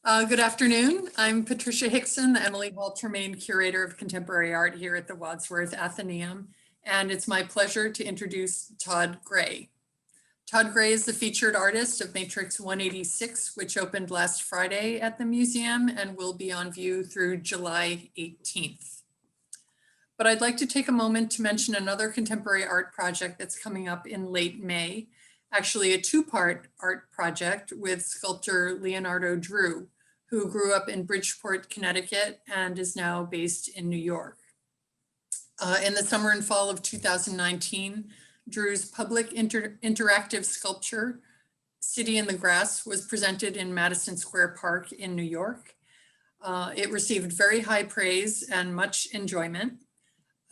Good afternoon. I'm Patricia Hickson, the Emily Hall Tremaine Curator of Contemporary Art here at the Wadsworth Atheneum, and it's my pleasure to introduce Todd Gray. Todd Gray is the featured artist of Matrix 186, which opened last Friday at the museum and will be on view through July 18th. But I'd like to take a moment to mention another contemporary art project that's coming up in late May, actually a two-part art project with sculptor Leonardo Drew, who grew up in Bridgeport, Connecticut, and is now based in New York. In the summer and fall of 2019, Drew's public interactive sculpture, City in the Grass, was presented in Madison Square Park in New York. It received very high praise and much enjoyment.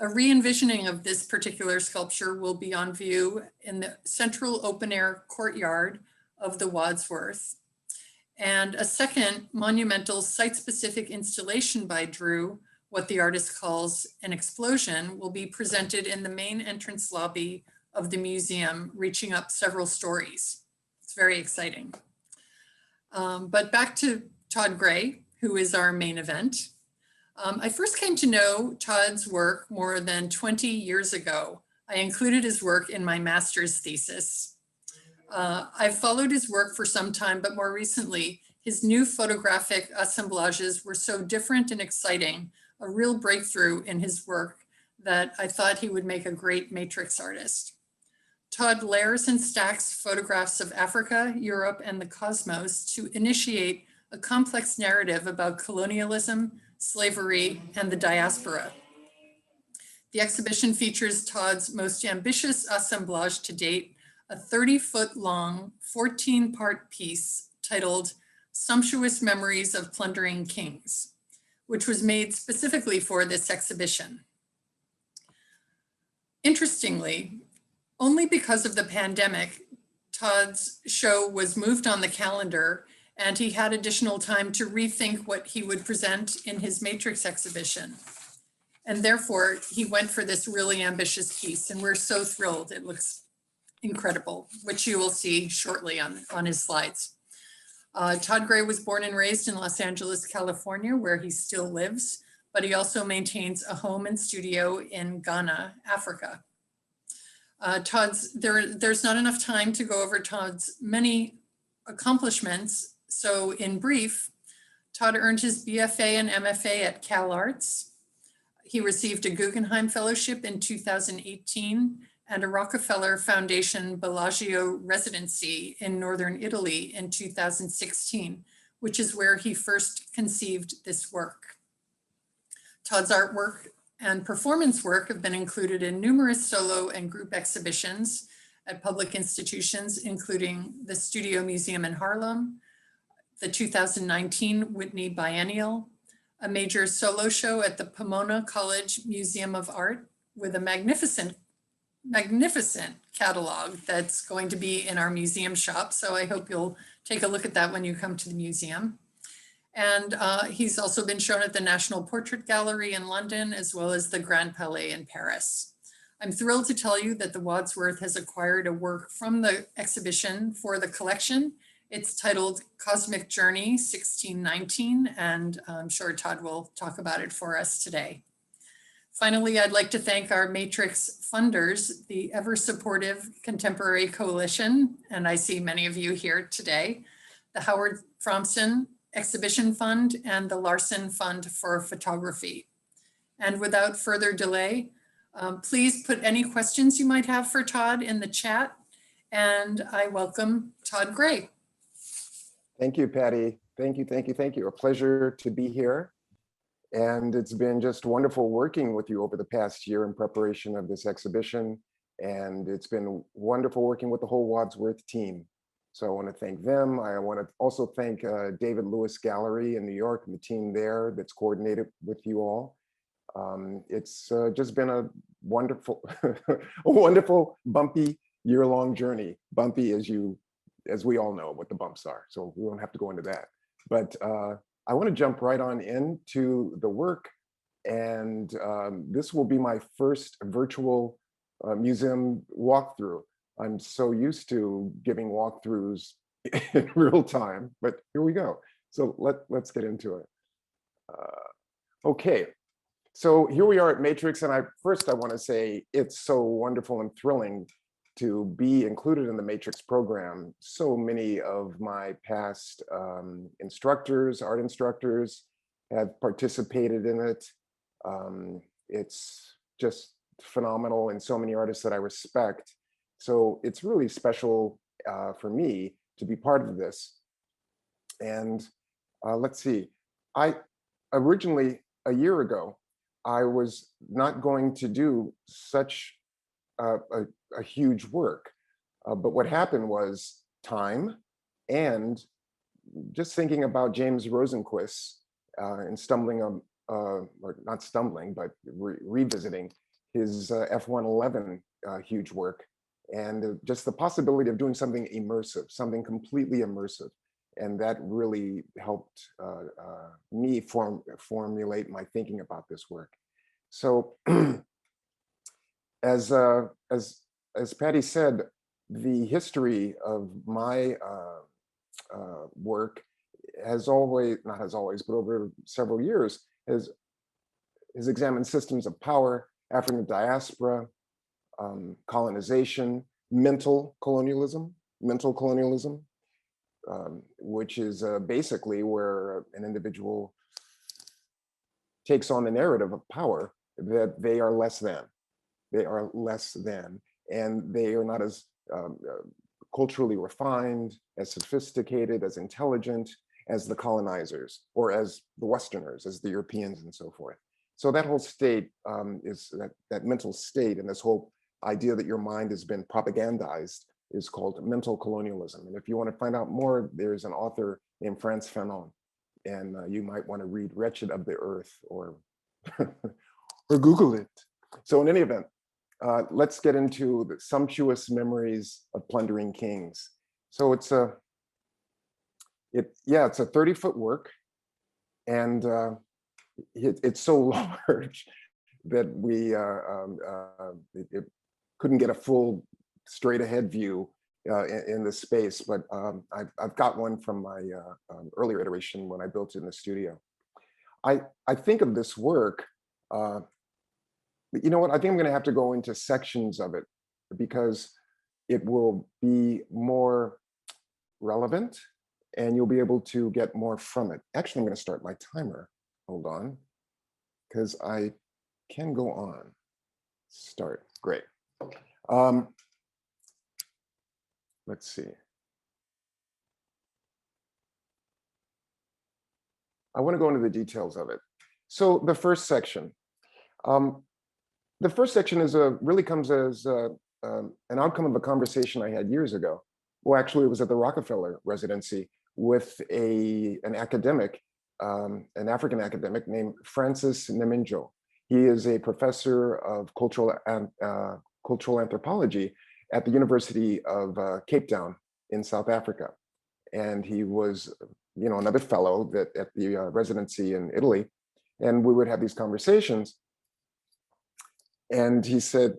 A re-envisioning of this particular sculpture will be on view in the central open-air courtyard of the Wadsworth. And a second monumental site-specific installation by Drew, what the artist calls an explosion, will be presented in the main entrance lobby of the museum, reaching up several stories. It's very exciting. But back to Todd Gray, who is our main event. I first came to know Todd's work more than 20 years ago. I included his work in my master's thesis. I've followed his work for some time, but more recently, his new photographic assemblages were so different and exciting, a real breakthrough in his work, that I thought he would make a great matrix artist. Todd layers and stacks photographs of Africa, Europe, and the cosmos to initiate a complex narrative about colonialism, slavery, and the diaspora. The exhibition features Todd's most ambitious assemblage to date, a 30-foot long, 14-part piece titled Sumptuous Memories of Plundering Kings, which was made specifically for this exhibition. Interestingly, only because of the pandemic, Todd's show was moved on the calendar, and he had additional time to rethink what he would present in his Matrix exhibition. And therefore, he went for this really ambitious piece, and we're so thrilled. It looks incredible, which you will see shortly on his slides. Todd Gray was born and raised in Los Angeles, California, where he still lives, but he also maintains a home and studio in Ghana, Africa. There's not enough time to go over Todd's many accomplishments. So in brief, Todd earned his BFA and MFA at CalArts. He received a Guggenheim Fellowship in 2018 and a Rockefeller Foundation Bellagio residency in Northern Italy in 2016, which is where he first conceived this work. Todd's artwork and performance work have been included in numerous solo and group exhibitions at public institutions, including the Studio Museum in Harlem, the 2019 Whitney Biennial, a major solo show at the Pomona College Museum of Art with a magnificent catalog that's going to be in our museum shop. So I hope you'll take a look at that when you come to the museum. And he's also been shown at the National Portrait Gallery in London, as well as the Grand Palais in Paris. I'm thrilled to tell you that the Wadsworth has acquired a work from the exhibition for the collection. It's titled Cosmic Journey 1619, and I'm sure Todd will talk about it for us today. Finally, I'd like to thank our Matrix funders, the ever supportive Contemporary Coalition, and I see many of you here today, the Howard Fromson Exhibition Fund, and the Larson Fund for Photography. And without further delay, please put any questions you might have for Todd in the chat, and I welcome Todd Gray. Thank you, Patty. Thank you. A pleasure to be here. And it's been just wonderful working with you over the past year in preparation of this exhibition. And it's been wonderful working with the whole Wadsworth team. So I want to thank them. I want to also thank David Lewis Gallery in New York and the team there that's coordinated with you all. It's just been a wonderful, bumpy year-long journey. Bumpy as we all know what the bumps are. So we won't have to go into that. But I want to jump right on into the work. And this will be my first virtual museum walkthrough. I'm so used to giving walkthroughs in real time, but here we go. So let's get into it. Okay, so here we are at Matrix, and I want to say it's so wonderful and thrilling to be included in the Matrix program. So many of my past instructors, art instructors, have participated in it. It's just phenomenal, and so many artists that I respect. So it's really special for me to be part of this. And let's see, I originally, a year ago, I was not going to do such a huge work. But what happened was time and just thinking about James Rosenquist and stumbling on, or not stumbling, but revisiting his F-111 huge work, and just the possibility of doing something immersive, something completely immersive. And that really helped me formulate my thinking about this work. So as Patty said, the history of my work has always, not has always, but over several years, has examined systems of power, African diaspora, colonization, mental colonialism, which is basically where an individual takes on the narrative of power that they are less than. They are less than, and they are not as culturally refined, as sophisticated, as intelligent as the colonizers, or as the Westerners, as the Europeans and so forth. So that whole state is that mental state, and this whole idea that your mind has been propagandized is called mental colonialism. And if you want to find out more, there's an author named Frantz Fanon, and you might want to read Wretched of the Earth, or or Google it. So in any event, let's get into the sumptuous memories of plundering kings. So it's a 30-foot work, and it's so large that we it couldn't get a full straight ahead view in the space, but I've got one from my earlier iteration when I built it in the studio. I think of this work, you know what, I think I'm gonna have to go into sections of it because it will be more relevant and you'll be able to get more from it. Actually, I'm gonna start my timer. Hold on, because I can go on. Start, great. Let's see. I want to go into the details of it. So the first section. The first section is really comes as an outcome of a conversation I had years ago. Well, actually, it was at the Rockefeller residency with an academic, an African academic named Francis Neminjo. He is a professor of cultural anthropology at the University of Cape Town in South Africa. And he was, you know, another fellow that at the residency in Italy. And we would have these conversations. And he said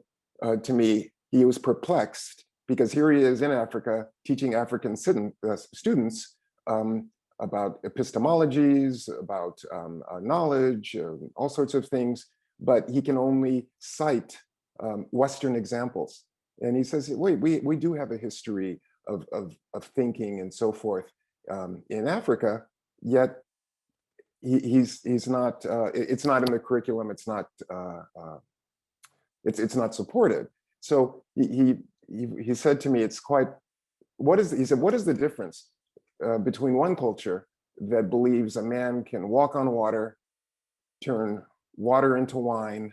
to me, he was perplexed because here he is in Africa teaching African students about epistemologies, about knowledge, all sorts of things, but he can only cite Western examples. And he says, wait, we do have a history of thinking and so forth in Africa, yet he's not, it's not in the curriculum, it's not supported. So he said to me, it's quite, he said, what is the difference between one culture that believes a man can walk on water, turn water into wine,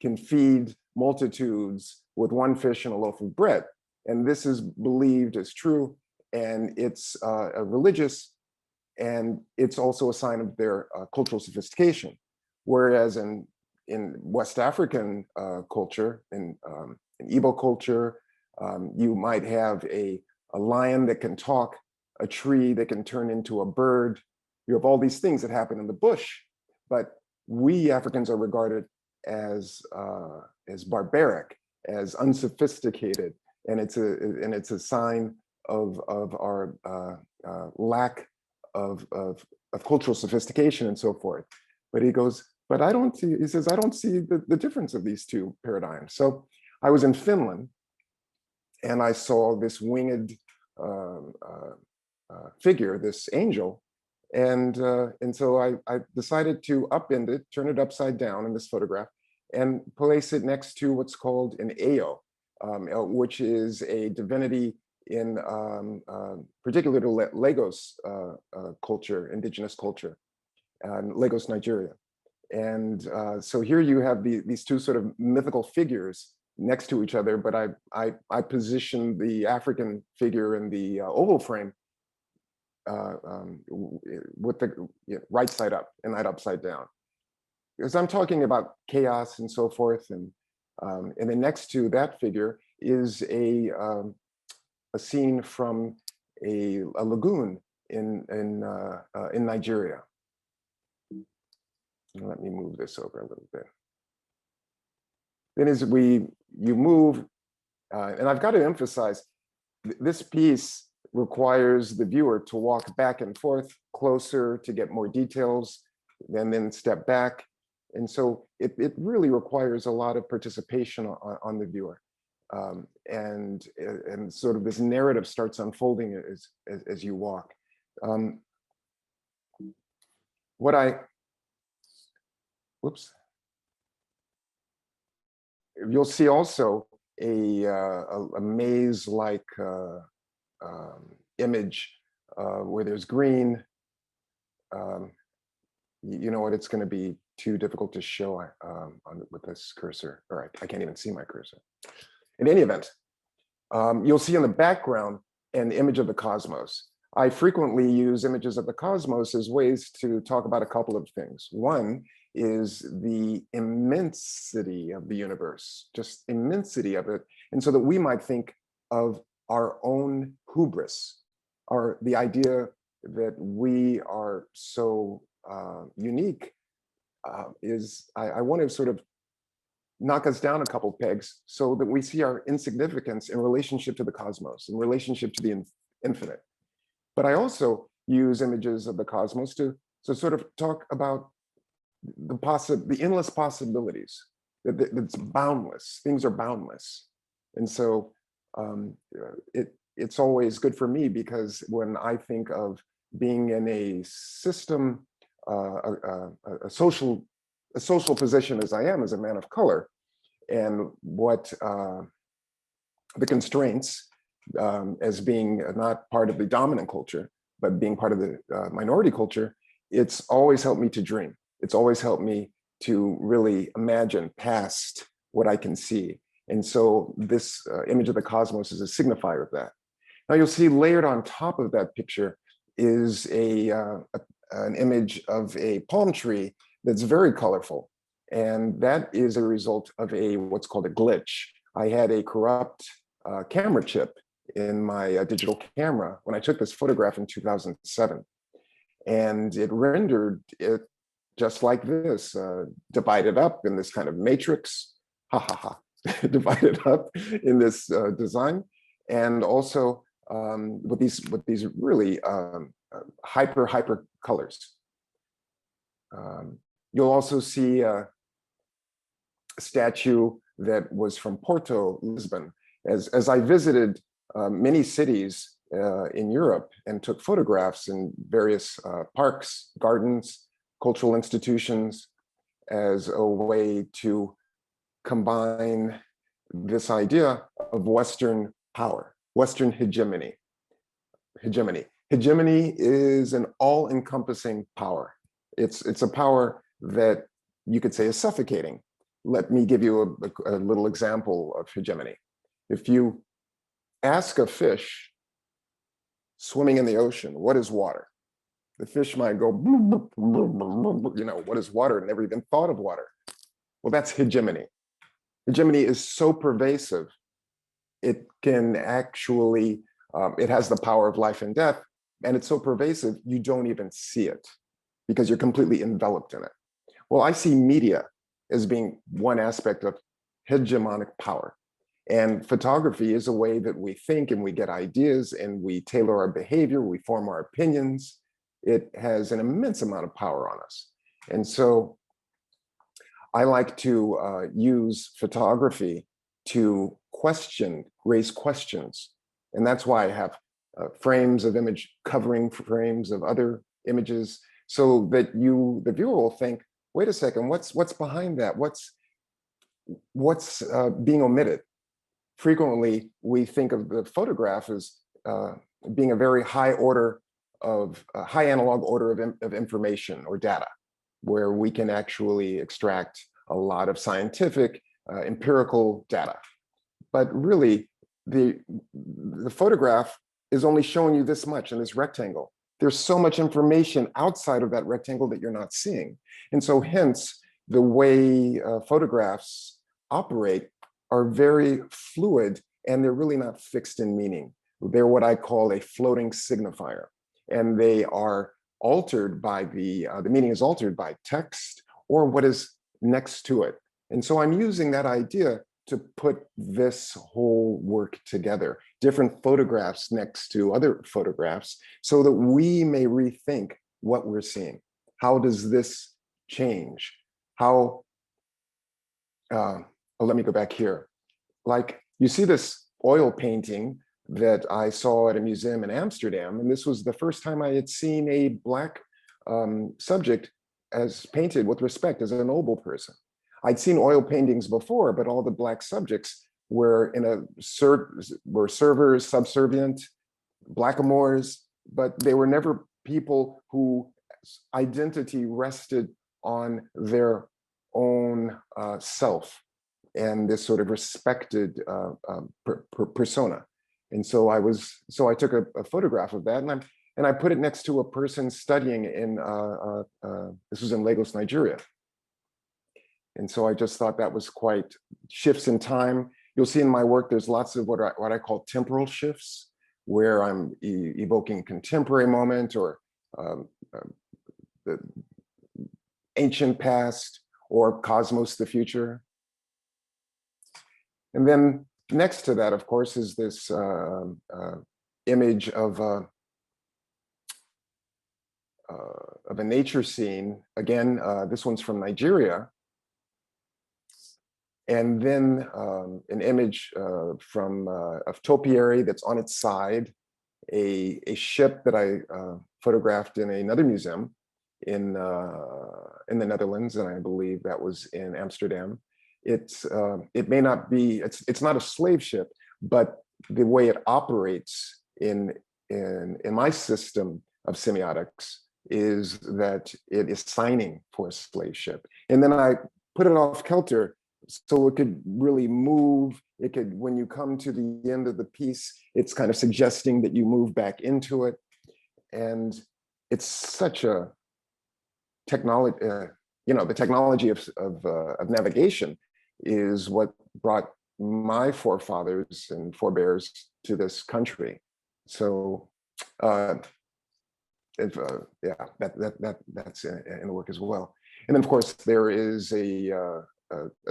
can feed multitudes with one fish and a loaf of bread. And this is believed as true, and it's a religious, and it's also a sign of their cultural sophistication. Whereas in West African culture, in Igbo culture, you might have a lion that can talk, a tree that can turn into a bird. You have all these things that happen in the bush, but we Africans are regarded as barbaric, as unsophisticated, and it's a sign of our lack of cultural sophistication and so forth. But he goes, but I don't see, he says, I don't see the difference of these two paradigms. So I was in Finland and I saw this winged figure, this angel. And so I decided to upend it, turn it upside down in this photograph and place it next to what's called an Ao, which is a divinity in particular to Lagos culture, indigenous culture, Lagos, Nigeria. And so here you have these two sort of mythical figures next to each other, but I position the African figure in the oval frame with the right side up and not upside down. Because I'm talking about chaos and so forth. And then next to that figure is a scene from a lagoon in Nigeria. Let me move this over a little bit. Then as you move, and I've got to emphasize, this piece requires the viewer to walk back and forth closer to get more details, and then step back. And so it really requires a lot of participation on the viewer. And sort of this narrative starts unfolding as you walk. Whoops. You'll see also a maze-like image where there's green. You know what, it's going to be too difficult to show with this cursor. All right, I can't even see my cursor. In any event, you'll see in the background an image of the cosmos. I frequently use images of the cosmos as ways to talk about a couple of things. One is the immensity of the universe, just immensity of it. And so that we might think of our own hubris, or the idea that we are so unique I want to sort of knock us down a couple pegs so that we see our insignificance in relationship to the cosmos, in relationship to the infinite. But I also use images of the cosmos to sort of talk about the endless possibilities, that's boundless. Things are boundless. And so it's always good for me, because when I think of being in a system, a social position as I am as a man of color, and what the constraints as being not part of the dominant culture, but being part of the minority culture, it's always helped me to dream. It's always helped me to really imagine past what I can see. And so this image of the cosmos is a signifier of that. Now you'll see layered on top of that picture is an image of a palm tree that's very colorful. And that is a result of what's called a glitch. I had a corrupt camera chip in my digital camera when I took this photograph in 2007. And it rendered it just like this, divided up in this kind of matrix, divided up in this design. And also with these really hyper colors. You'll also see a statue that was from Porto, Lisbon. As I visited many cities in Europe and took photographs in various parks, gardens, cultural institutions, as a way to combine this idea of Western power, Western hegemony. Hegemony is an all-encompassing power. It's a power that you could say is suffocating. Let me give you a little example of hegemony. If you ask a fish swimming in the ocean, what is water? The fish might go, what is water? Never even thought of water. Well, that's hegemony. Hegemony is so pervasive, it can actually, it has the power of life and death, and it's so pervasive, you don't even see it because you're completely enveloped in it. Well, I see media as being one aspect of hegemonic power. And photography is a way that we think and we get ideas and we tailor our behavior, we form our opinions. it has an immense amount of power on us. And so I like to use photography to raise questions. And that's why I have frames of image covering frames of other images, so that the viewer will think, wait a second, what's behind that? What's being omitted? Frequently, we think of the photograph as being a very high analog order of information or data, where we can actually extract a lot of scientific, empirical data. But really, the photograph is only showing you this much in this rectangle. There's so much information outside of that rectangle that you're not seeing. And so hence, the way photographs operate are very fluid, and they're really not fixed in meaning. They're what I call a floating signifier. And they are altered by the meaning is altered by text or what is next to it. And so I'm using that idea to put this whole work together, different photographs next to other photographs, so that we may rethink what we're seeing. How does this change? Let me go back here. Like, you see this oil painting that I saw at a museum in Amsterdam, and this was the first time I had seen a Black subject as painted with respect, as a noble person. I'd seen oil paintings before, but all the Black subjects were were servers, subservient, blackamoors, but they were never people whose identity rested on their own self and this sort of respected persona. And so I took a photograph of that, and I put it next to a person studying in this was in Lagos, Nigeria. And so I just thought that was quite shifts in time. You'll see in my work, there's lots of what I call temporal shifts, where I'm evoking contemporary moment or the ancient past or cosmos, the future. And then next to that, of course, is this image of a nature scene. Again, this one's from Nigeria. And then an image from of topiary that's on its side, a ship that I photographed in another museum in the Netherlands, and I believe that was in Amsterdam. It may not be, it's not a slave ship, but the way it operates in my system of semiotics is that it is signing for a slave ship. And then I put it off kilter, so it could really move. It could, when you come to the end of the piece, it's kind of suggesting that you move back into it. And it's such a technology, the technology of navigation is what brought my forefathers and forebears to this country. So that's in the work as well. And then of course there is a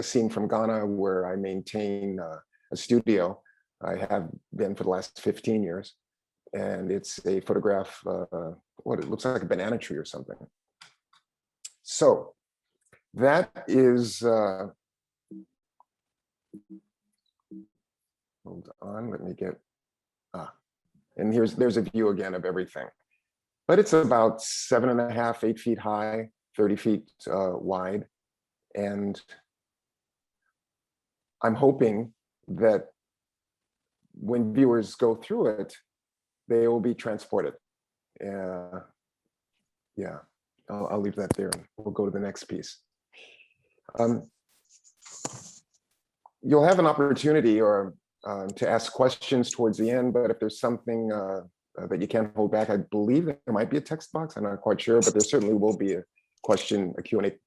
scene from Ghana where I maintain a studio. I have been for the last 15 years, and it's a photograph, what it looks like a banana tree or something. So that is, hold on, let me get, and there's a view again of everything. But it's about 7.5, 8 feet high, 30 feet wide. And I'm hoping that when viewers go through it, they will be transported. Yeah, I'll leave that there, and we'll go to the next piece. You'll have an opportunity to ask questions towards the end, but if there's something that you can't hold back, I believe there might be a text box. I'm not quite sure, but there certainly will be a Q&A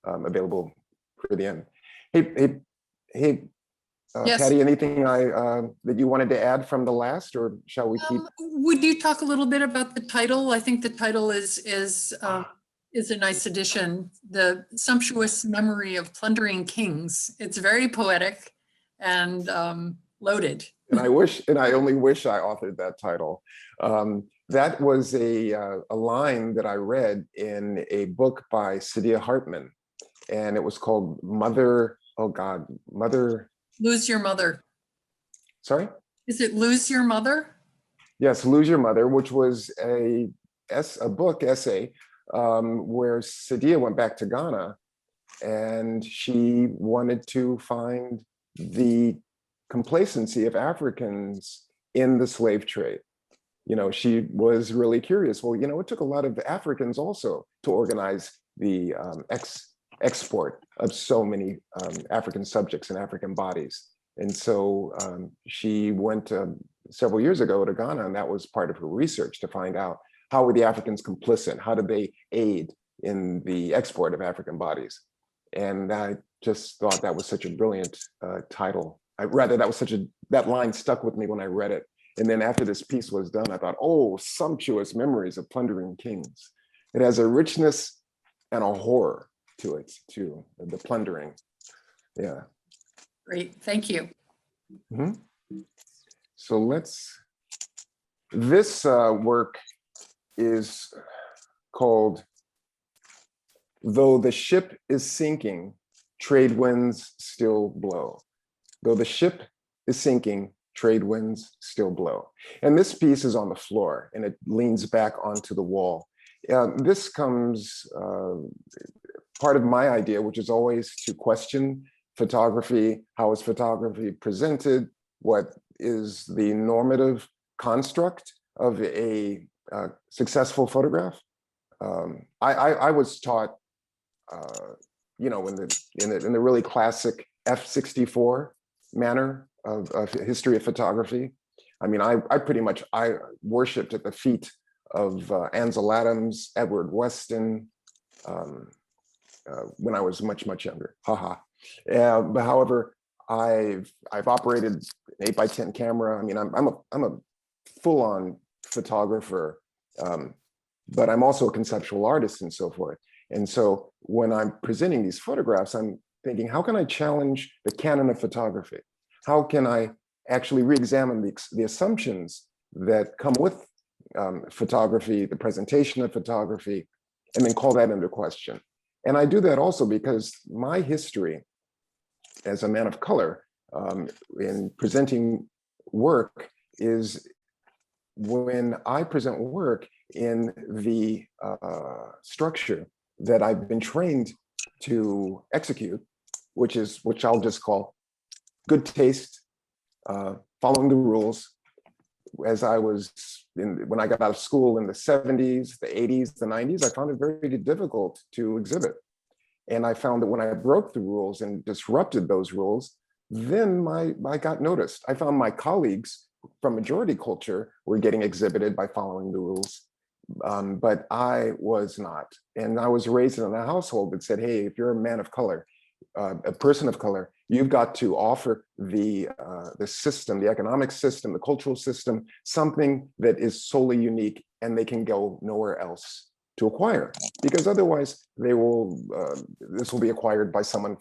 available for the end. Hey, Yes. Patty, anything that you wanted to add from the last, or shall we keep? Would you talk a little bit about the title? I think the title is a nice addition. The Sumptuous Memory of Plundering Kings. It's very poetic and loaded. And I only wish I authored that title. that was a line that I read in a book by Saidiya Hartman, and it was called Mother, oh God, Mother, Lose Your Mother. sorry? Is it Lose Your Mother? Yes, Lose Your Mother, which was a book essay where Saidiya went back to Ghana and she wanted to find the complacency of Africans in the slave trade. You know, she was really curious. Well, you know, it took a lot of Africans also to organize the export of so many African subjects and African bodies. And so she went several years ago to Ghana, and that was part of her research to find out how were the Africans complicit? How did they aid in the export of African bodies? And I just thought that was such a brilliant title. That line stuck with me when I read it. And then after this piece was done, I thought, oh, sumptuous memories of plundering kings. It has a richness and a horror to it too, the plundering. Yeah. Great, thank you. Mm-hmm. So this work is called Though the Ship is Sinking, Trade Winds Still Blow. Though the ship is sinking, trade winds still blow. And this piece is on the floor and it leans back onto the wall. This comes part of my idea, which is always to question photography. How is photography presented? What is the normative construct of a successful photograph? I was taught, you know, in the really classic F64 manner of history of photography. I mean, I worshipped at the feet of Ansel Adams, Edward Weston, when I was much younger. Haha. But however, I've operated an 8x10 camera. I mean, I'm a full-on photographer, but I'm also a conceptual artist and so forth. And so when I'm presenting these photographs, I'm thinking, how can I challenge the canon of photography? How can I actually re-examine the assumptions that come with photography, the presentation of photography, and then call that into question? And I do that also because my history as a man of color in presenting work is when I present work in the structure that I've been trained to execute, which I'll just call good taste, following the rules. As I was when I got out of school in the 70s, the 80s, the 90s, I found it very difficult to exhibit. And I found that when I broke the rules and disrupted those rules, then I got noticed. I found my colleagues from majority culture were getting exhibited by following the rules, but I was not. And I was raised in a household that said, hey, if you're a man of color, a person of color, you've got to offer the system, the economic system, the cultural system, something that is solely unique and they can go nowhere else to acquire, because otherwise this will be acquired by someone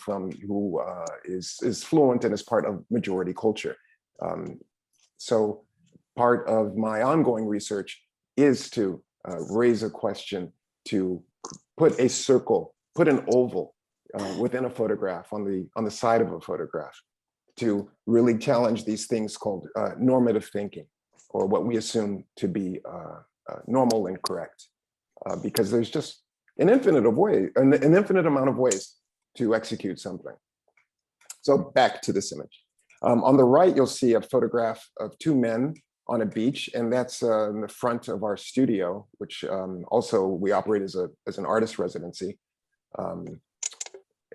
who is fluent and is part of majority culture. So part of my ongoing research is to raise a question, to put a circle, put an oval within a photograph, on the side of a photograph, to really challenge these things called normative thinking, or what we assume to be normal and correct, because there's just an infinite amount of ways to execute something. So back to this image. On the right, you'll see a photograph of two men on a beach, and that's in the front of our studio, which also we operate as an artist residency.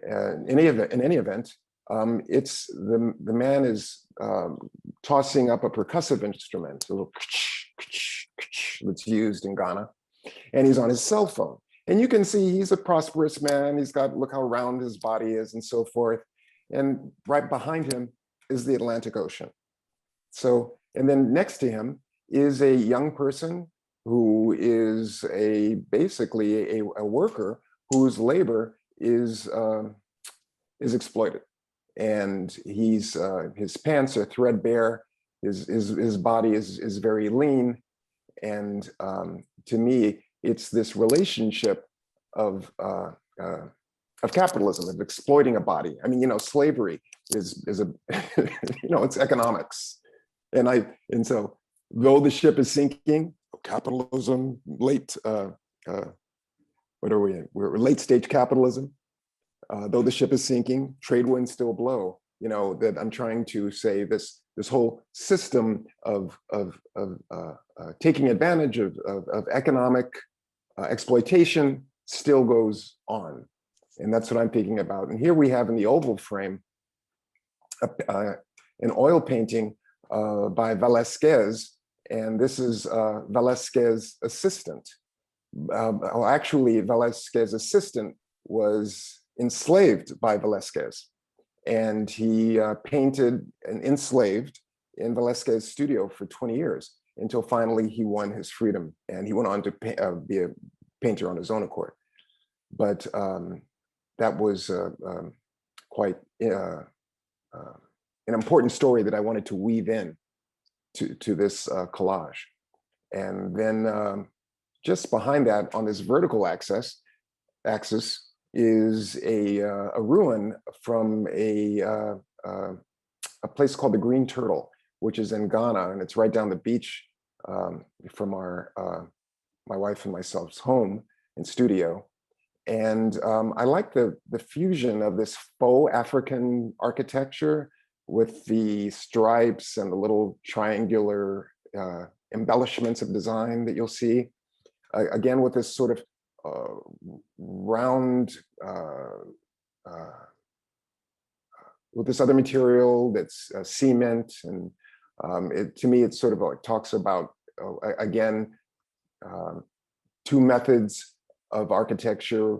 In any event, it's the man is tossing up a percussive instrument, a little that's used in Ghana, and he's on his cell phone. And you can see he's a prosperous man. Look how round his body is and so forth. And right behind him is the Atlantic Ocean. So, and then next to him is a young person who is basically a worker whose labor is exploited, and his pants are threadbare. His body is very lean, And to me, it's this relationship of capitalism, of exploiting a body. I mean, slavery is a, it's economics. And so though the ship is sinking, capitalism, what are we? We're late stage capitalism. Though the ship is sinking, trade winds still blow. That I'm trying to say this whole system of taking advantage of economic exploitation still goes on. And that's what I'm thinking about. And here we have in the oval frame an oil painting by Velázquez, and this is Velázquez's assistant. Actually, Velázquez's assistant was enslaved by Velázquez, and he painted and enslaved in Velázquez's studio for 20 years until finally he won his freedom, and he went on to be a painter on his own accord. But that was quite an important story that I wanted to weave in to this collage. And then just behind that, on this vertical axis is a ruin from a place called the Green Turtle, which is in Ghana, and it's right down the beach from my wife and myself's home and studio. And I like the fusion of this faux African architecture with the stripes and the little triangular embellishments of design that you'll see. Again, with this sort of round, with this other material that's cement. And to me, it sort of like talks about, again, two methods of architecture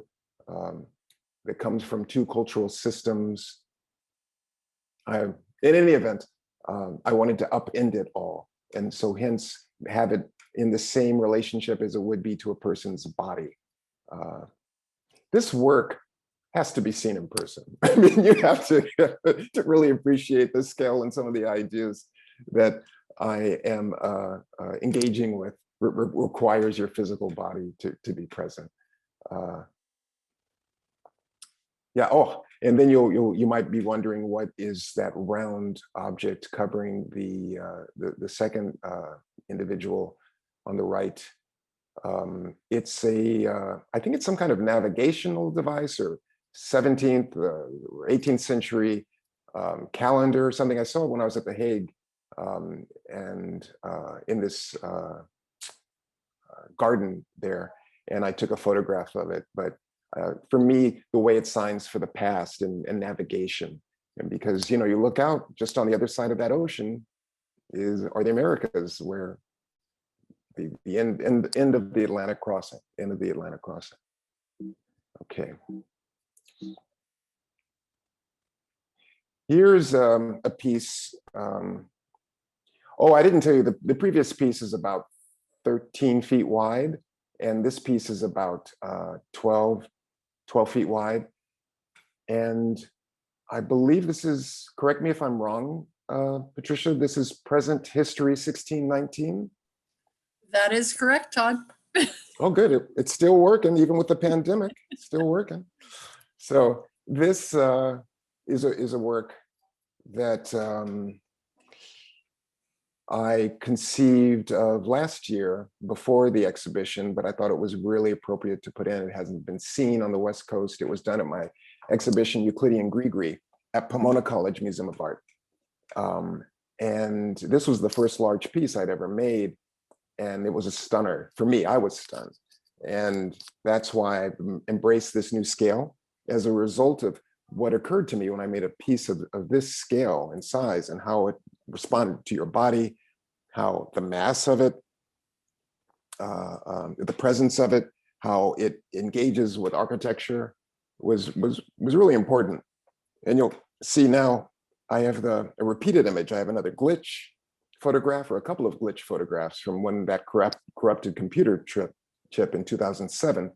that comes from two cultural systems. In any event, I wanted to upend it all. And so hence have it in the same relationship as it would be to a person's body. This work has to be seen in person. I mean, you have to really appreciate the scale and some of the ideas that I am engaging with requires your physical body to be present. Yeah. Oh, and then you might be wondering, what is that round object covering the second individual on the right? It's I think it's some kind of navigational device, or 17th or 18th century calendar or something. I saw it when I was at The Hague, and in this garden there, and I took a photograph of it. But for me, the way it signs for the past and navigation, and because you look out just on the other side of that ocean are the Americas, where the end of the Atlantic crossing, Okay. Here's a piece. Oh, I didn't tell you, the previous piece is about 13 feet wide, and this piece is about 12 feet wide. And I believe this is, correct me if I'm wrong, Patricia, this is present history 1619. That is correct, Todd. Oh, good. It's still working, even with the pandemic. It's still working. So this is a work that I conceived of last year before the exhibition, but I thought it was really appropriate to put in. It hasn't been seen on the West Coast. It was done at my exhibition, Euclidean Grigri, at Pomona College Museum of Art. And this was the first large piece I'd ever made. And it was a stunner. For me, I was stunned. And that's why I embraced this new scale as a result of what occurred to me when I made a piece of this scale and size, and how it responded to your body, how the mass of it, the presence of it, how it engages with architecture was really important. And you'll see now I have a repeated image. I have another glitch photograph, or a couple of glitch photographs from when that corrupted computer chip in 2007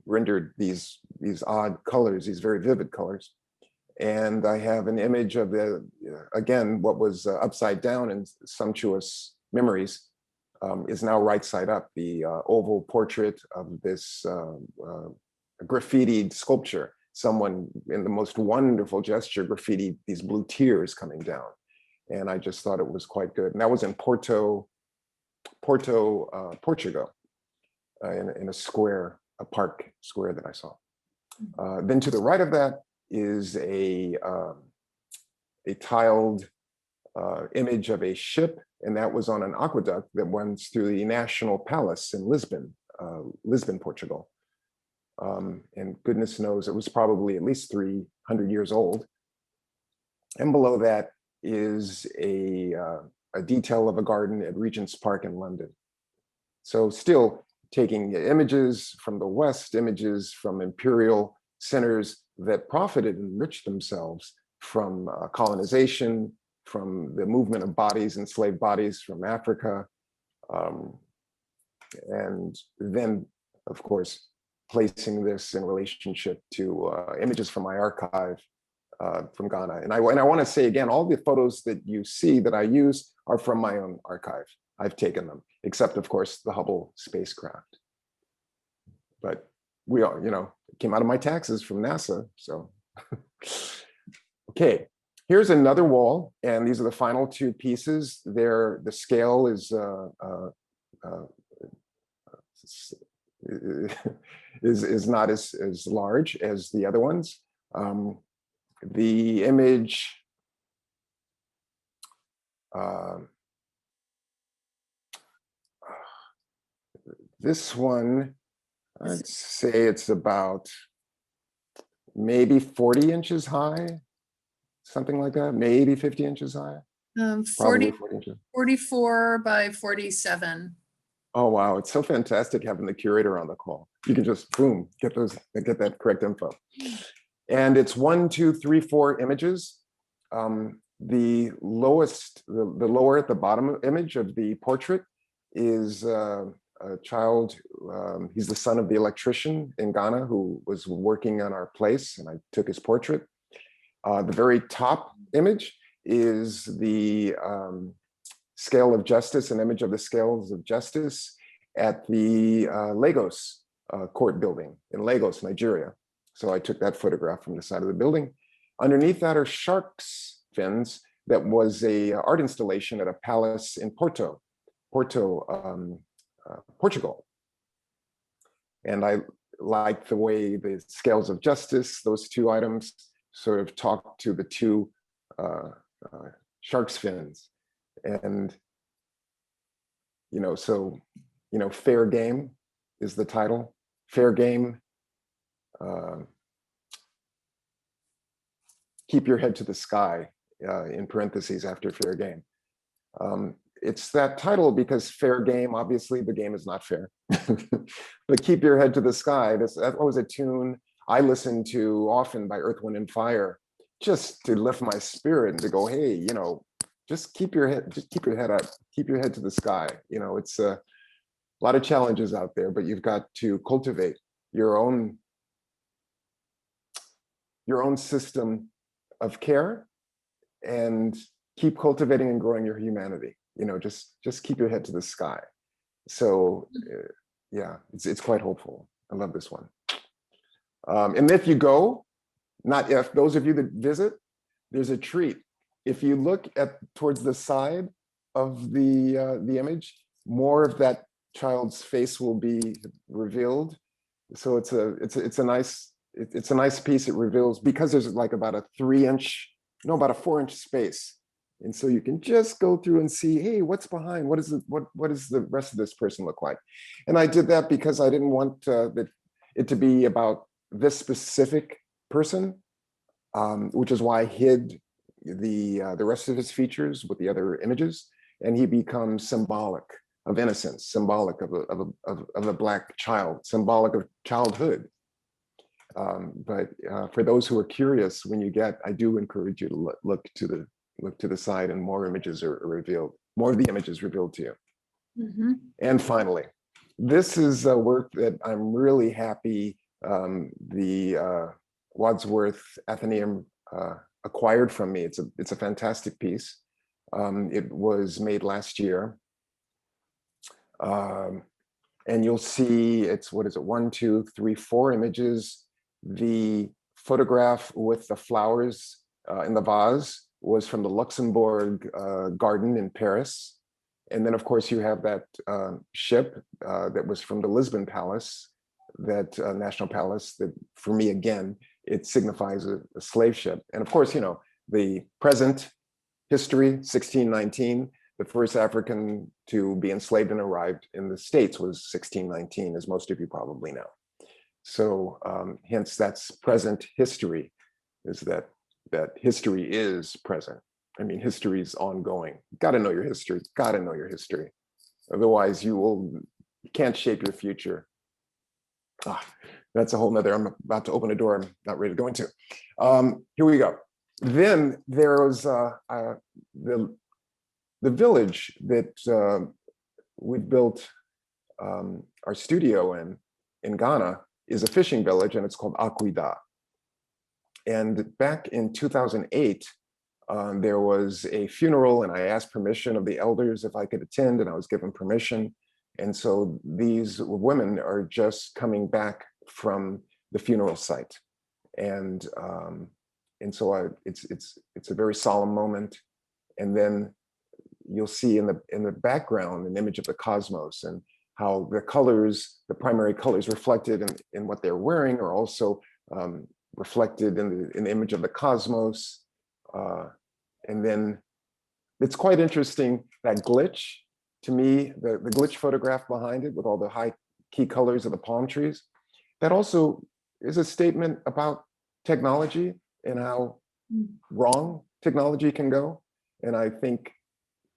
rendered these odd colors, these very vivid colors. And I have an image of again, what was upside down in sumptuous memories is now right side up, the oval portrait of this graffitied sculpture. Someone in the most wonderful gesture graffitied these blue tears coming down. And I just thought it was quite good. And that was in Porto, Portugal, in a square, a park square that I saw. Then to the right of that is a tiled image of a ship, and that was on an aqueduct that runs through the National Palace in Lisbon, Portugal. And goodness knows it was probably at least 300 years old. And below that is a detail of a garden at Regent's Park in London. So still taking images from the West, images from imperial centers that profited and enriched themselves from colonization, from the movement of bodies, enslaved bodies from Africa. And then, of course, placing this in relationship to images from my archive from Ghana. And I want to say again, all the photos that you see that I use are from my own archive. I've taken them, except of course, the Hubble spacecraft. But we are, it came out of my taxes from NASA, so. Okay, here's another wall, and these are the final two pieces. The scale is not as large as the other ones. The image this one, I'd say it's about maybe 40 inches high, something like that, maybe 50 inches high. 40 inches. 44 by 47. Oh, wow. It's so fantastic having the curator on the call. You can just, boom, get that correct info. And it's 1, 2, 3, 4 images. The lower at the bottom image of the portrait is a child. He's the son of the electrician in Ghana who was working on our place, and I took his portrait. The very top image is the scale of justice, an image of the scales of justice at the Lagos court building in Lagos, Nigeria. So I took that photograph from the side of the building. Underneath that are shark's fins. That was a art installation at a palace in Portugal. And I like the way the scales of justice, those two items, sort of talk to the two shark's fins. And, fair game is the title. Fair game. Keep your head to the sky, in parentheses after fair game. It's that title because fair game, obviously the game is not fair, but keep your head to the sky. That was a tune I listen to often by Earth, Wind, and Fire, just to lift my spirit and to go, hey, just keep your head up, keep your head to the sky. It's a lot of challenges out there, but you've got to cultivate your own system of care and keep cultivating and growing your humanity. Just keep your head to the sky. So yeah, it's quite hopeful. I love this one. And if you go, not if, those of you that visit, there's a treat. If you look towards the side of the image, more of that child's face will be revealed. So it's a nice piece. It reveals, because there's like about a 4-inch space. And so you can just go through and see, hey, what's behind? What does the rest of this person look like? And I did that because I didn't want it to be about this specific person, which is why I hid the rest of his features with the other images, and he becomes symbolic of innocence, symbolic of a Black child, symbolic of childhood. But for those who are curious, I do encourage you to look to the side, and more images are revealed. More of the images revealed to you. Mm-hmm. And finally, this is a work that I'm really happy the Wadsworth Atheneum acquired from me. It's a fantastic piece. It was made last year. And you'll see it's, what is it, 1, 2, 3, 4 images. The photograph with the flowers in the vase was from the Luxembourg garden in Paris. And then, of course, you have that ship that was from the Lisbon Palace, that National Palace, that for me, again, it signifies a slave ship. And of course, you know, the present history, 1619, the first African to be enslaved and arrived in the States was 1619, as most of you probably know. So hence that's present history, is that history is present. I mean, history is ongoing. Got to know your history. Got to know your history. Otherwise, you can't shape your future. That's a whole nother. I'm about to open a door I'm not ready to go into. Here we go. Then there was the village that we built our studio in Ghana is a fishing village, and it's called Akuida. And back in 2008, there was a funeral, and I asked permission of the elders if I could attend, and I was given permission. And so these women are just coming back from the funeral site, and so it's a very solemn moment. And then you'll see in the background an image of the cosmos, and how the colors, the primary colors reflected in what they're wearing, are also reflected in the image of the cosmos. And then it's quite interesting, that glitch, to me, the glitch photograph behind it with all the high key colors of the palm trees, that also is a statement about technology and how wrong technology can go. And I think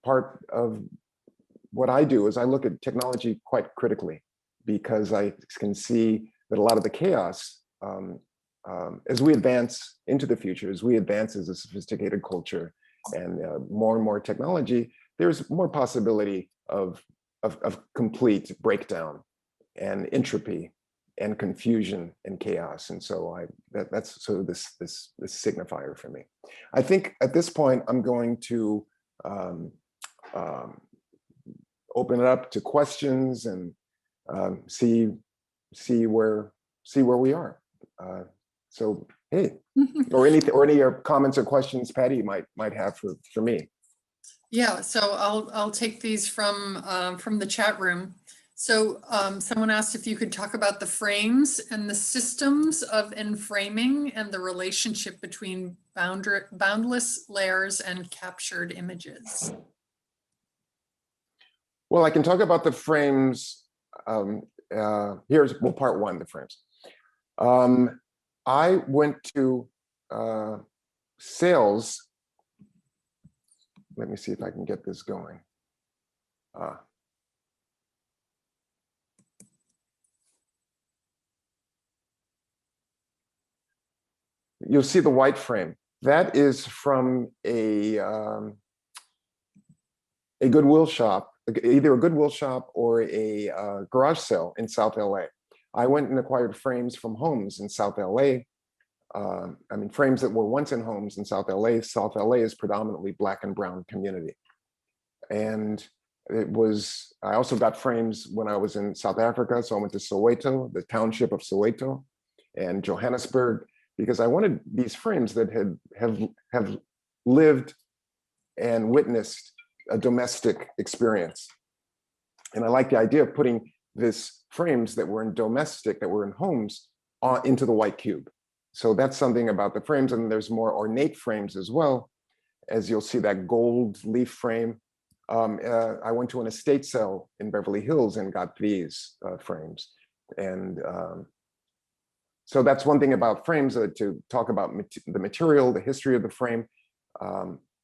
part of what I do is I look at technology quite critically, because I can see that a lot of the chaos, as we advance into the future, as we advance as a sophisticated culture and more and more technology, there's more possibility of complete breakdown and entropy and confusion and chaos. And so that's sort of this signifier for me. I think at this point, I'm going to open it up to questions and see where we are. So hey, or any comments or questions Patty might have for me. Yeah, so I'll take these from the chat room. So someone asked if you could talk about the frames and the systems of enframing and the relationship between boundless layers and captured images. Well, I can talk about the frames. Here's part one, the frames. I went to sales. Let me see if I can get this going. You'll see the white frame. That is from a Goodwill shop, either a Goodwill shop or a garage sale in South LA. I went and acquired frames from homes in South LA. I mean, frames that were once in homes in South LA. South LA is predominantly Black and brown community. And I also got frames when I was in South Africa. So I went to Soweto, the township of Soweto, and Johannesburg, because I wanted these frames that have lived and witnessed a domestic experience. And I like the idea of putting this frames that were in domestic, that were in homes, into the white cube. So that's something about the frames. And there's more ornate frames as well, as you'll see that gold leaf frame. I went to an estate sale in Beverly Hills and got these frames. And so that's one thing about frames, to talk about the material, the history of the frame.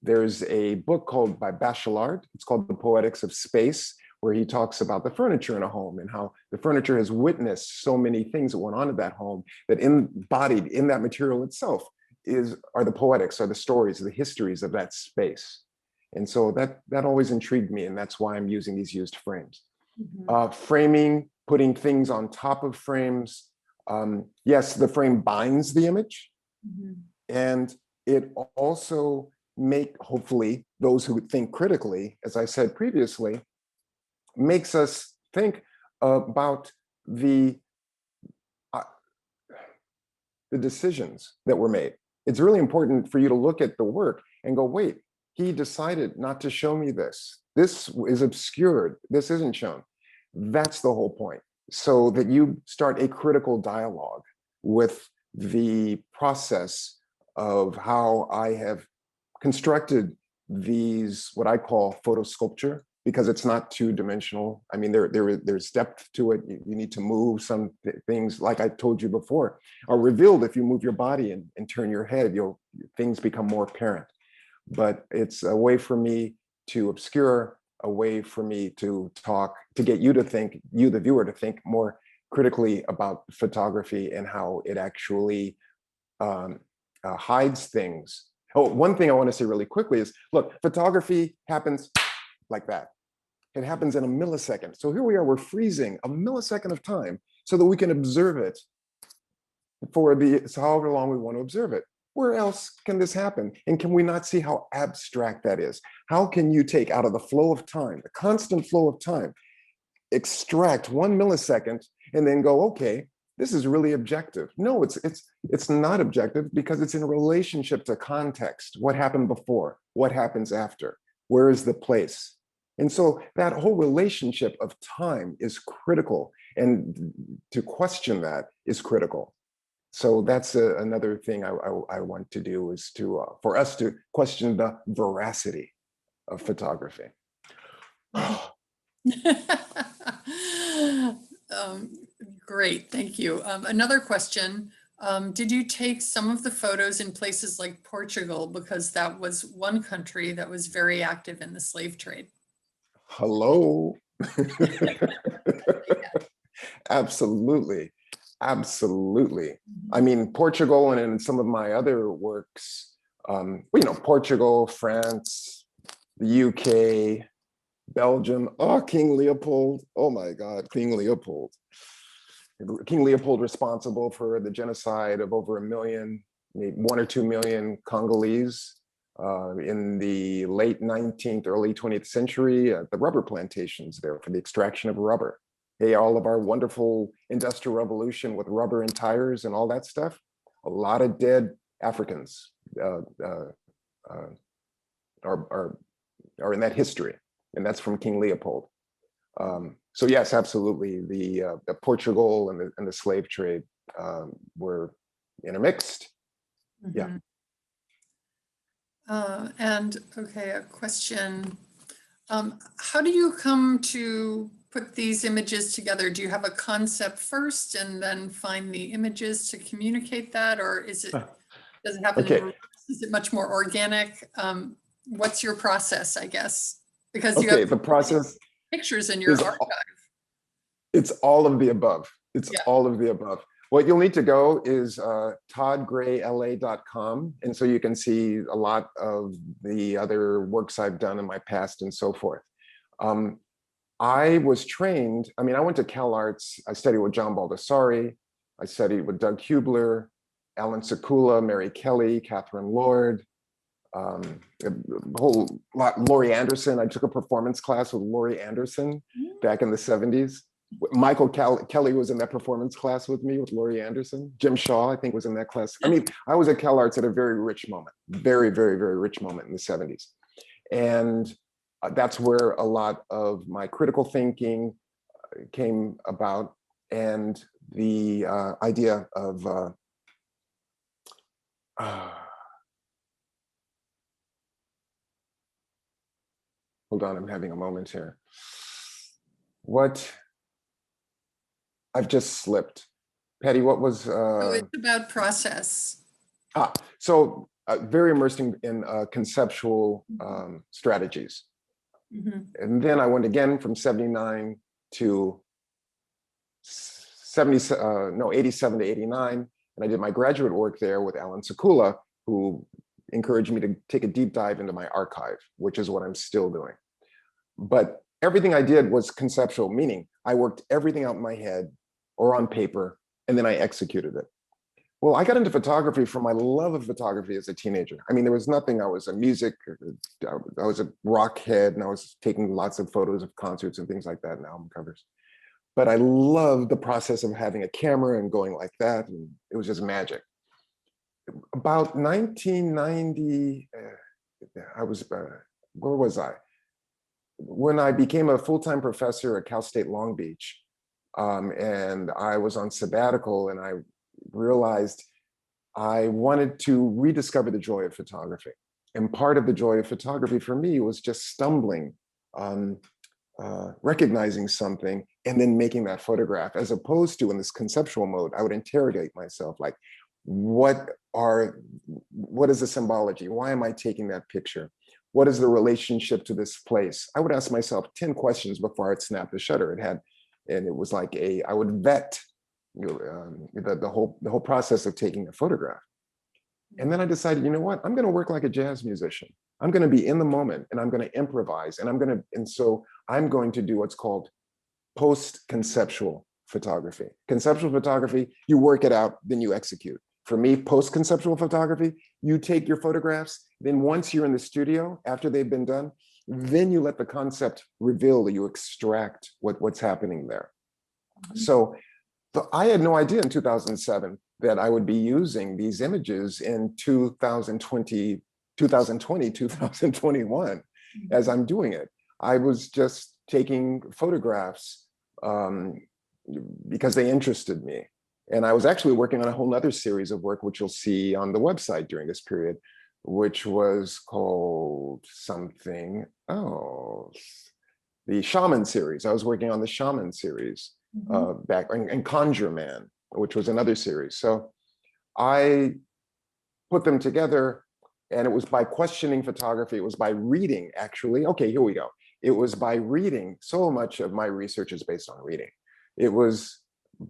There's a book called by Bachelard. It's called The Poetics of Space, where he talks about the furniture in a home and how the furniture has witnessed so many things that went on in that home, that embodied in that material itself are the poetics, are the stories, the histories of that space. And so that always intrigued me, and that's why I'm using these used frames. Mm-hmm. Framing, putting things on top of frames. Yes, the frame binds the image, mm-hmm. and it also hopefully, those who think critically, as I said previously, makes us think about the decisions that were made. It's really important for you to look at the work and go, wait, he decided not to show me this. This is obscured. This isn't shown. That's the whole point. So that you start a critical dialogue with the process of how I have constructed these, what I call photo sculpture, because it's not two-dimensional. I mean, there's depth to it. You need to move some things, like I told you before, are revealed if you move your body and turn your head. Things become more apparent. But it's a way for me to obscure, a way for me to talk, to get you to think, you the viewer, to think more critically about photography and how it actually hides things. Oh, one thing I want to say really quickly is, look, photography happens like that. It happens in a millisecond. So here we are, we're freezing a millisecond of time so that we can observe it for however long we want to observe it. Where else can this happen? And can we not see how abstract that is? How can you take out of the flow of time, the constant flow of time, extract 1 millisecond and then go, okay, this is really objective. No, it's not objective, because it's in relationship to context. What happened before? What happens after? Where is the place? And so that whole relationship of time is critical, and to question that is critical. So that's another thing I want to do, is for us to question the veracity of photography. Great, thank you. Another question. Did you take some of the photos in places like Portugal, because that was one country that was very active in the slave trade? Hello. Absolutely. Absolutely. I mean, Portugal, and in some of my other works, Portugal, France, the UK, Belgium, King Leopold. Oh my God, King Leopold. King Leopold responsible for the genocide of over 1 million, maybe 1 or 2 million Congolese in the late 19th, early 20th century, the rubber plantations there for the extraction of rubber. Hey, all of our wonderful industrial revolution with rubber and tires and all that stuff, a lot of dead Africans are in that history, and that's from King Leopold. So yes, absolutely, the Portugal and the slave trade were intermixed. Mm-hmm. Yeah. And okay, a question. How do you come to put these images together? Do you have a concept first and then find the images to communicate that, or does it happen in reverse? Is it much more organic? What's your process, I guess? Because you have the process pictures in your archive. It's all of the above. It's all of the above. What you'll need to go is toddgrayla.com. And so you can see a lot of the other works I've done in my past and so forth. I was trained, I went to CalArts. I studied with John Baldessari. I studied with Doug Hubler, Alan Sekula, Mary Kelly, Catherine Lord, a whole lot, Laurie Anderson. I took a performance class with Laurie Anderson back in the 70s. Michael Kelly was in that performance class with me, with Laurie Anderson. Jim Shaw, I think, was in that class. I was at CalArts at a very rich moment, very, very, very rich moment in the 70s. And that's where a lot of my critical thinking came about, and the idea of hold on, I'm having a moment here. I've just slipped. Patty, what was... it's about process. So very immersed in conceptual strategies. Mm-hmm. And then I went again from 79 to 87 to 89. And I did my graduate work there with Alan Sekula, who encouraged me to take a deep dive into my archive, which is what I'm still doing. But everything I did was conceptual, meaning I worked everything out in my head or on paper, and then I executed it. Well, I got into photography from my love of photography as a teenager. I mean, there was nothing, I was a music, I was a rock head, and I was taking lots of photos of concerts and things like that and album covers. But I loved the process of having a camera and going like that, and it was just magic. About 1990, I was, where was I? When I became a full-time professor at Cal State Long Beach, and I was on sabbatical, and I realized I wanted to rediscover the joy of photography. And part of the joy of photography for me was just stumbling on recognizing something and then making that photograph, as opposed to in this conceptual mode, I would interrogate myself, like, what is the symbology? Why am I taking that picture? What is the relationship to this place? I would ask myself 10 questions before I'd snap the shutter. And it was like I would vet the whole process of taking a photograph. And then I decided, you know what? I'm going to work like a jazz musician. I'm going to be in the moment, and I'm going to improvise, and so I'm going to do what's called post-conceptual photography. Conceptual photography, you work it out, then you execute. For me, post-conceptual photography, you take your photographs, then once you're in the studio, after they've been done, then you let the concept reveal, you extract what's happening there. So I had no idea in 2007 that I would be using these images in 2020, 2021, as I'm doing it. I was just taking photographs because they interested me. And I was actually working on a whole other series of work, which you'll see on the website during this period, which was called something, the Shaman series. I was working on the Shaman series back, and Conjure Man, which was another series. So I put them together, and it was by questioning photography. It was by reading, actually. Okay, here we go. It was by reading. So much of my research is based on reading. It was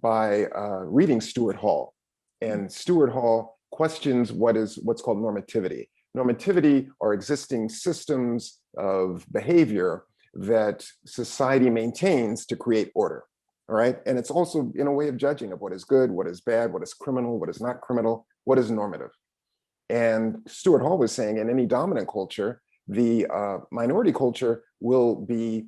by reading Stuart Hall. And Stuart Hall questions what's called normativity. Normativity are existing systems of behavior that society maintains to create order. All right. And it's also in a way of judging of what is good, what is bad, what is criminal, what is not criminal, what is normative. And Stuart Hall was saying in any dominant culture, the minority culture will be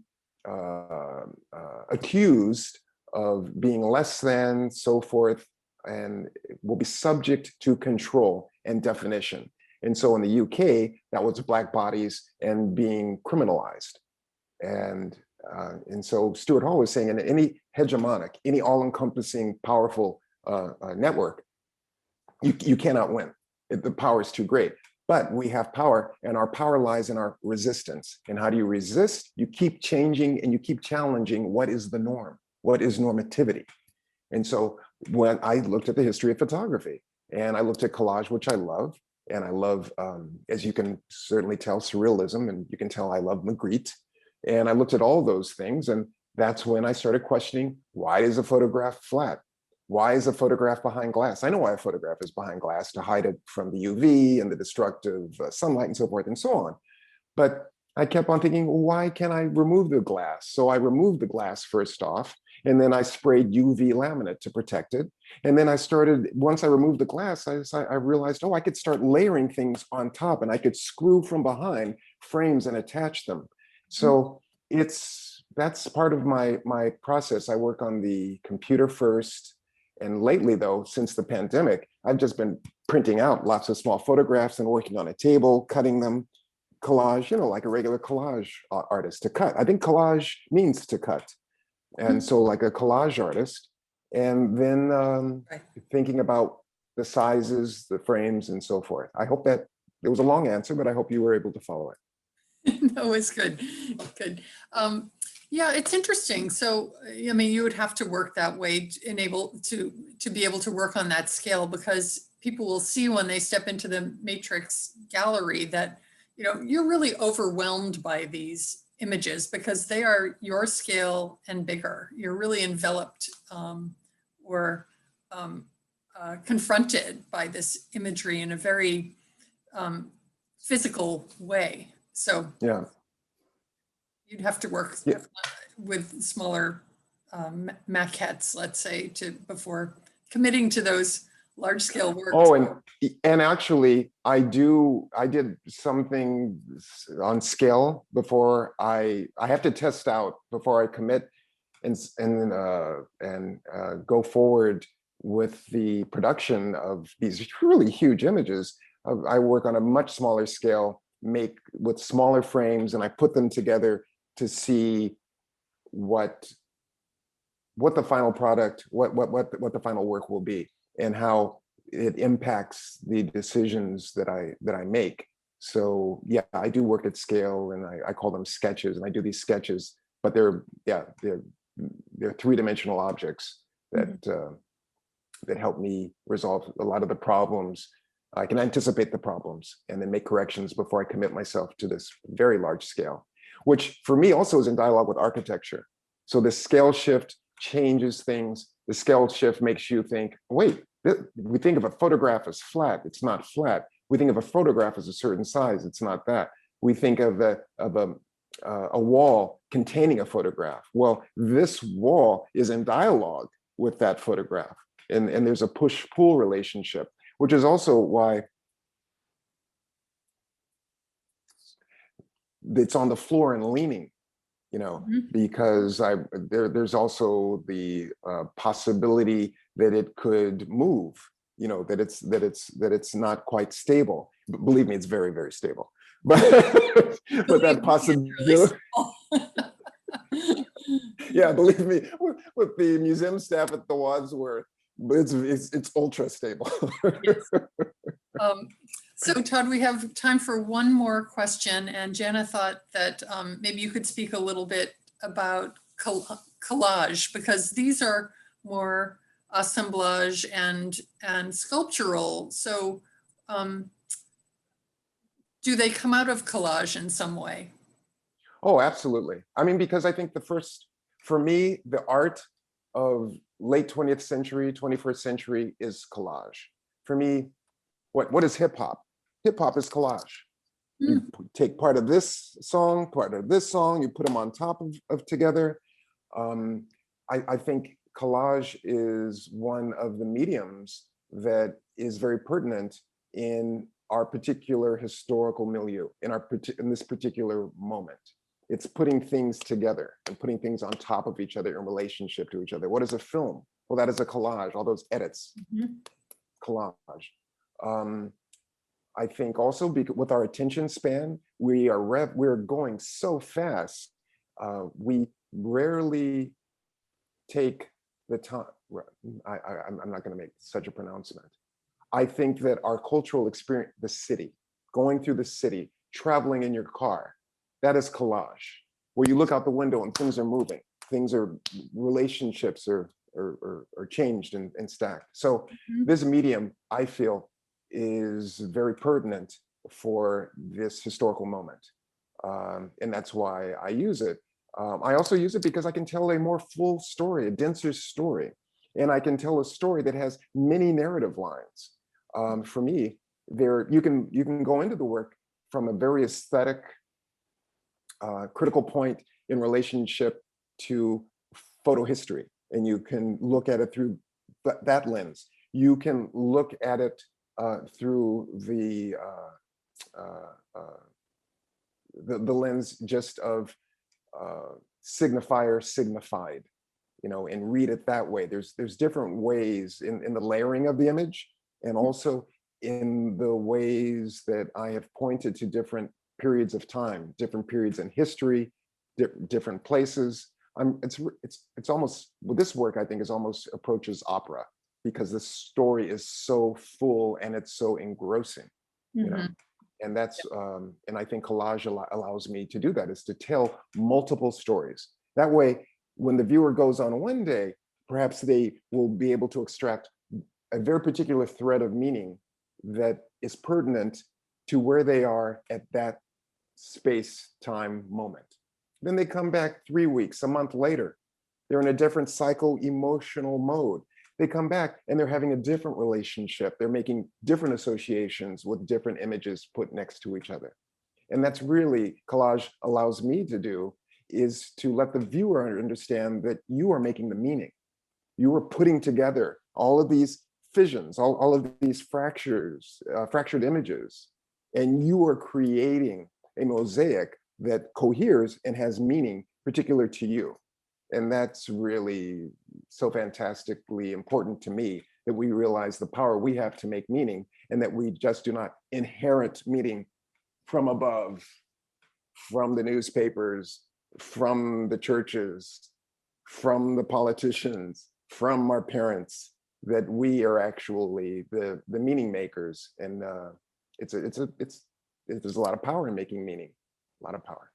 accused of being less than, so forth, and will be subject to control and definition. And so in the UK, that was Black bodies and being criminalized. And so Stuart Hall was saying in any hegemonic, any all-encompassing, powerful network, you cannot win. The power is too great. But we have power, and our power lies in our resistance. And how do you resist? You keep changing and you keep challenging what is the norm, what is normativity. And so when I looked at the history of photography, and I looked at collage, which I love, and I love, as you can certainly tell, surrealism, and you can tell I love Magritte. And I looked at all those things, and that's when I started questioning, why is a photograph flat? Why is a photograph behind glass? I know why a photograph is behind glass, to hide it from the UV and the destructive sunlight and so forth and so on. But I kept on thinking, well, why can't I remove the glass? So I removed the glass first off, and then I sprayed UV laminate to protect it. And then I started, once I removed the glass, I realized, oh, I could start layering things on top, and I could screw from behind frames and attach them. So that's part of my process. I work on the computer first. And lately, though, since the pandemic, I've just been printing out lots of small photographs and working on a table, cutting them, collage, like a regular collage artist, to cut. I think collage means to cut. And so like a collage artist, and then thinking about the sizes, the frames, and so forth. I hope that it was a long answer, but I hope you were able to follow it. No, it's good. Good. Yeah, it's interesting. So, I mean, you would have to work that way to be able to work on that scale, because people will see when they step into the matrix gallery that, you're really overwhelmed by these images because they are your scale and bigger. You're really enveloped or confronted by this imagery in a very physical way. So yeah, you'd have to work with smaller maquettes, let's say, before committing to those large scale work. Oh, and actually, I did something on scale before I have to test out before I commit and go forward with the production of these really huge images. I work on a much smaller scale, make with smaller frames, and I put them together to see what the final product, what the final work will be, and how it impacts the decisions that I make. So yeah, I do work at scale, and I call them sketches, and I do these sketches, but they're three-dimensional objects that that help me resolve a lot of the problems. I can anticipate the problems and then make corrections before I commit myself to this very large scale, which for me also is in dialogue with architecture. So the scale shift changes things. The scale shift makes you think, wait, we think of a photograph as flat. It's not flat. We think of a photograph as a certain size. It's not that. We think of a wall containing a photograph. Well, this wall is in dialogue with that photograph. And there's a push-pull relationship, which is also why it's on the floor and leaning, because there's also the possibility that it could move, that it's not quite stable. But believe me, it's very, very stable. But that possibility, yeah, believe me, with the museum staff at the Wadsworth, it's ultra stable. Yes. So Todd, we have time for one more question, and Jana thought that maybe you could speak a little bit about collage, because these are more assemblage and sculptural. So do they come out of collage in some way? Oh, absolutely. I mean, because I think for me, the art of late 20th century, 21st century is collage. For me, what is hip hop? Hip hop is collage. You take part of this song, you put them on top of together. I think collage is one of the mediums that is very pertinent in our particular historical milieu, in this particular moment. It's putting things together and putting things on top of each other in relationship to each other. What is a film? Well, that is a collage, all those edits, collage. I think also with our attention span, we're going so fast. We rarely take the time. I'm not going to make such a pronouncement. I think that our cultural experience, the city, going through the city, traveling in your car, that is collage, where you look out the window and things are moving, relationships are changed and stacked. So this medium, I feel, is very pertinent for this historical moment. And that's why I use it. I also use it because I can tell a more full story, a denser story. And I can tell a story that has many narrative lines. For me, you can go into the work from a very aesthetic, critical point in relationship to photo history. And you can look at it through that lens. You can look at it through the lens just of signifier, signified, and read it that way. There's different ways in the layering of the image, and also in the ways that I have pointed to different periods of time, different periods in history, different places. It's almost, with this work, I think, is almost approaches opera, because the story is so full and it's so engrossing, and that's and I think collage allows me to do that, is to tell multiple stories. That way, when the viewer goes on one day, perhaps they will be able to extract a very particular thread of meaning that is pertinent to where they are at that space-time moment. Then they come back 3 weeks, a month later. They're in a different psycho-emotional mode. They come back and they're having a different relationship. They're making different associations with different images put next to each other. And that's really collage allows me to do, is to let the viewer understand that you are making the meaning. You are putting together all of these fissions, all of these fractured images, and you are creating a mosaic that coheres and has meaning particular to you. And that's really so fantastically important to me, that we realize the power we have to make meaning, and that we just do not inherit meaning from above, from the newspapers, from the churches, from the politicians, from our parents, that we are actually the meaning makers. And there's a lot of power in making meaning, a lot of power.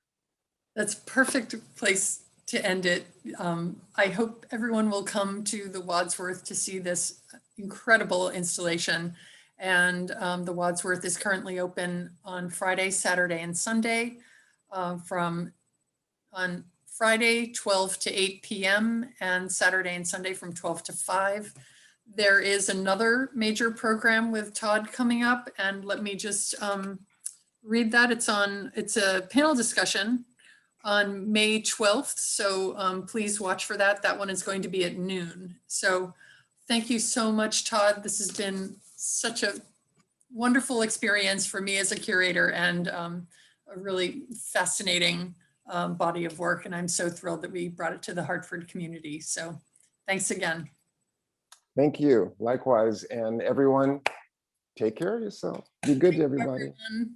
That's a perfect place to end it. I hope everyone will come to the Wadsworth to see this incredible installation. And the Wadsworth is currently open on Friday, Saturday, and Sunday on Friday, 12 to 8 p.m. and Saturday and Sunday from 12 to 5. There is another major program with Todd coming up, and let me just read that. It's a panel discussion on May 12th. So please watch for that. That one is going to be at noon. So thank you so much, Todd. This has been such a wonderful experience for me as a curator, and a really fascinating body of work. And I'm so thrilled that we brought it to the Hartford community. So thanks again. Thank you. Likewise. And everyone, take care of yourself. Be good to everybody. Everyone.